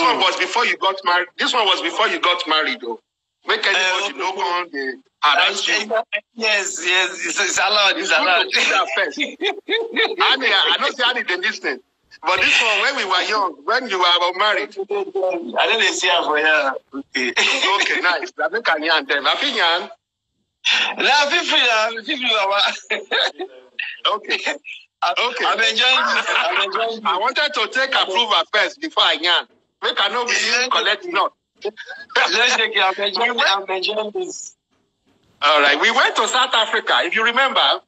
one was before you got married. This one was before you got married, though. Make anybody no come the harass you. Yes, it's allowed. It's allowed. I don't say any the listening. But this one, when we were young, when you were married. I didn't see her for you. Okay. Okay, nice. I think I am them. I think I Okay. Okay. I'm enjoying this. I wanted to take approval first before I yarn. Make I know we didn't collect not. Let's take it. I'm enjoying this. All right. We went to South Africa. If you remember,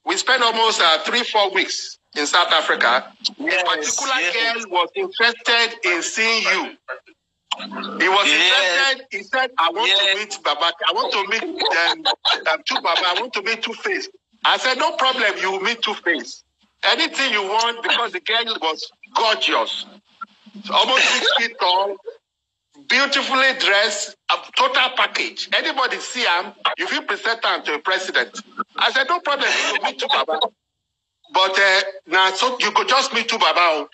we spent almost 3-4 weeks in South Africa. Yes, a particular girl was interested in seeing you. He was interested. He said, I want to meet Baba. I want to meet Two Baba. I want to meet Two-Face. I said, no problem. You will meet Two-Face. Anything you want, because the girl was gorgeous. Almost 6 feet tall, beautifully dressed, a total package. Anybody see him, you feel present him to a president. I said, no problem. You will meet Two Baba. But now, so you could just meet Two Baba.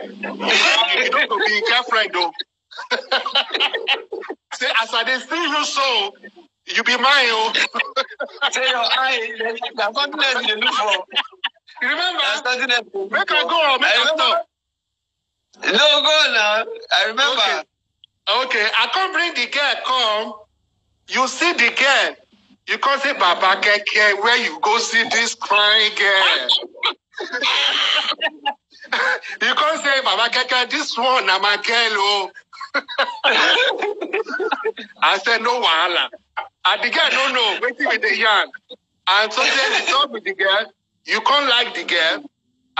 You don't go be girlfriend, though. Say, as I didn't see you, so you be mine. Oh. Say your eye. There's something else you look for. You remember? Make her go. Make her stop. No, go now. I remember. Okay. I can't bring the girl. Come. You see the girl. You can't say Baba Keke where you go see this crying girl. You can't say Baba Keke, this one, I'm a girl. Oh. I said, no, wahala. And the girl, no, waiting with the yarn. And so then we talk with the girl, you can't like the girl,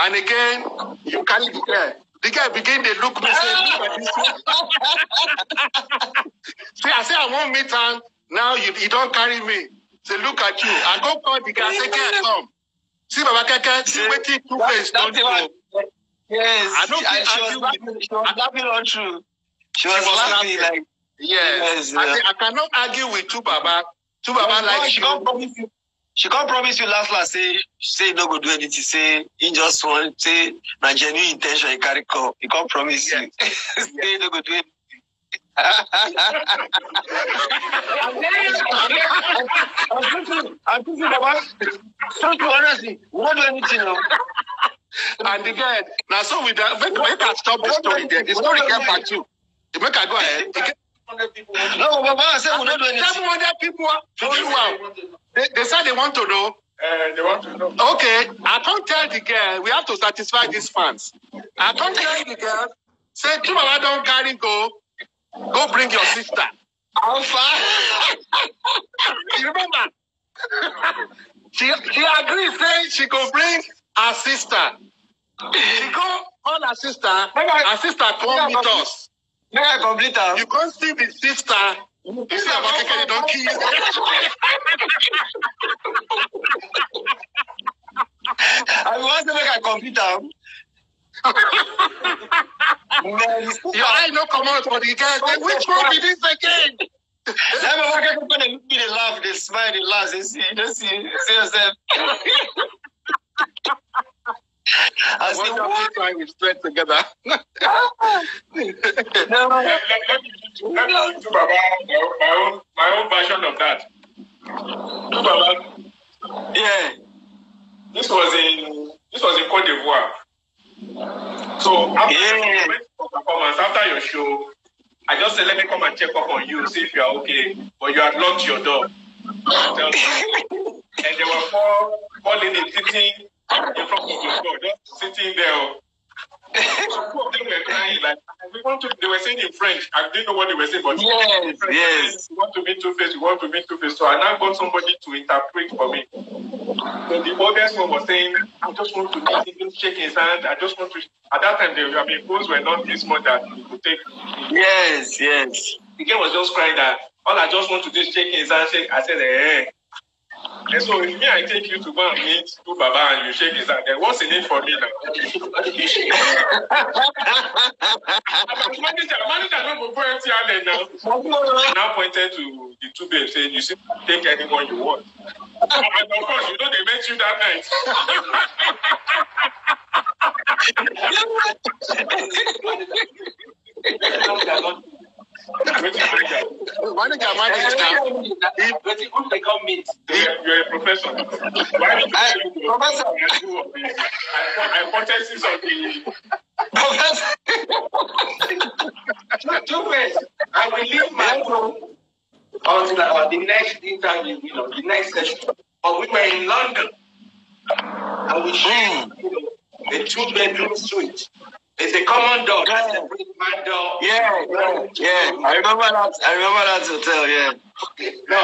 and again, you carry the girl. The girl begin to look me, say, look at this one. See, I say, I won't meet her. Now you don't carry me. Say, look at you. I go call the girl, say, girl, come. See, Baba Keke, see, waiting Two-Face, don't go. Yes, she was laughing all through. She was laughing like, yes. I cannot argue with Two Baba. Two Baba like she can't promise you. She can't promise you last. Say no go do anything. Say he just want say my genuine intention. He carry call. He can't promise you. Say no go do anything. I'm thinking about. So honestly, we don't do anything. No. And the girl, now so with that, make her stop the story there. The story get back too. Make her go ahead. No, Baba, I said we don't do anything. 700 people to do well. They said they want to know. They want to know. Okay, I can't tell the girl. We have to satisfy these fans. I can't tell the girl. Say, Two Baba don't carry go. Go bring your sister. How far? You remember? She agreed, saying she go bring her sister. She go on her sister. Her sister come meet us. May I complete her? You can't see the sister. You see Baba Keke, they don't kill you. I want to make a complete her. Your eye no come out for the guy. Which one be this again? That Baba Keke when they look me, they laugh, they smile, they laugh, they see yourself. I see what time we spent together. Let me do Baba, my own version of that. Do Baba. Yeah. This was in Côte d'Ivoire. So after your show, I just said let me come and check up on you, see if you are okay. But you had locked your door. And there were four ladies sitting in front of the door, just sitting there. Two of them were crying like they were saying in French. I didn't know what they were saying, but yes. You want to meet Two-Face, you want to meet Two-Face. So I now got somebody to interpret for me. So the oldest one was saying, I just want to meet him, shake his hand. I just want to. At that time, phones were not this much that you could take. Yes. The girl was just crying that all I just want to do is shake his hand. I said, hey. And so if me, I take you to go and meet Two Baba and you shake his hand, then what's in it for me now? Manager don't go for empty handed now. Now pointed to the two babes saying, you see, take anyone you want. And of course, you know they met you that night. Manager manage now. But if they come meet, you're a professor. Why don't you Professor? hypothesis of the two ways. I will leave my room until the next interview, the next session. But we were in London. And we shared a 2-bedroom suite. It's a common door. That's a my door. Yeah. I remember that hotel. Yeah. Okay. No,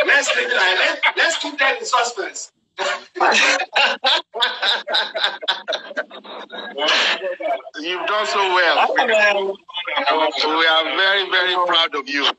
let's keep that in suspense. You've done so well. We are very, very proud of you.